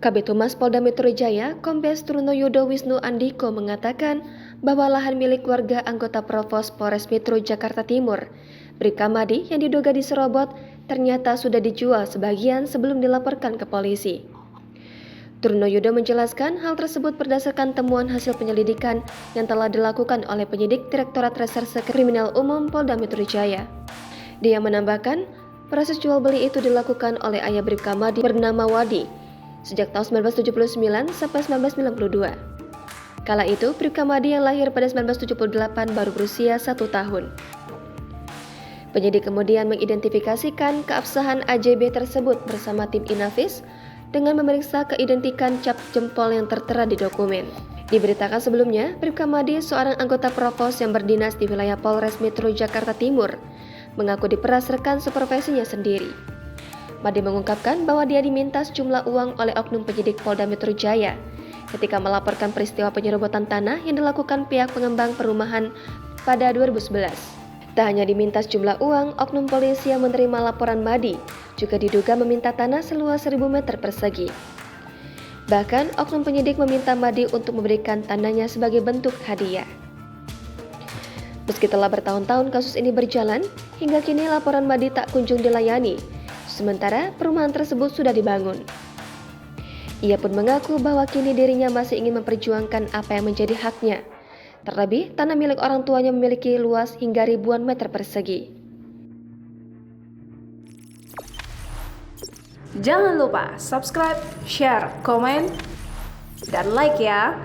Kabid Humas Polda Metro Jaya, Kombes Trunoyodo Wisnu Andiko mengatakan bahwa lahan milik warga anggota Provos Polres Metro Jakarta Timur, Bribka Madi yang diduga diserobot, ternyata sudah dijual sebagian sebelum dilaporkan ke polisi. Trunoyodo menjelaskan hal tersebut berdasarkan temuan hasil penyelidikan yang telah dilakukan oleh penyidik Direktorat Reserse Kriminal Umum Polda Metro Jaya. Dia menambahkan, proses jual beli itu dilakukan oleh ayah Bribka Madi bernama Wadi sejak tahun 1979 sampai 1992. Kala itu, Bribka Madi yang lahir pada 1978 baru berusia 1 tahun. Penyidik kemudian mengidentifikasikan keabsahan AJB tersebut bersama tim Inavis dengan memeriksa keidentikan cap jempol yang tertera di dokumen. Diberitakan sebelumnya, Bribka Madi, seorang anggota Provos yang berdinas di wilayah Polres Metro Jakarta Timur, mengaku diperas rekan supervisinya sendiri. Madi mengungkapkan bahwa dia diminta sejumlah uang oleh oknum penyidik Polda Metro Jaya ketika melaporkan peristiwa penyerobotan tanah yang dilakukan pihak pengembang perumahan pada 2011. Tak hanya diminta sejumlah uang, oknum polisi yang menerima laporan Madi juga diduga meminta tanah seluas 1.000 meter persegi. Bahkan, oknum penyidik meminta Madi untuk memberikan tanahnya sebagai bentuk hadiah. Meski telah bertahun-tahun kasus ini berjalan, hingga kini laporan Madi tak kunjung dilayani. Sementara perumahan tersebut sudah dibangun. Ia pun mengaku bahwa kini dirinya masih ingin memperjuangkan apa yang menjadi haknya. Terlebih, tanah milik orang tuanya memiliki luas hingga ribuan meter persegi. Jangan lupa subscribe, share, komen, dan like ya!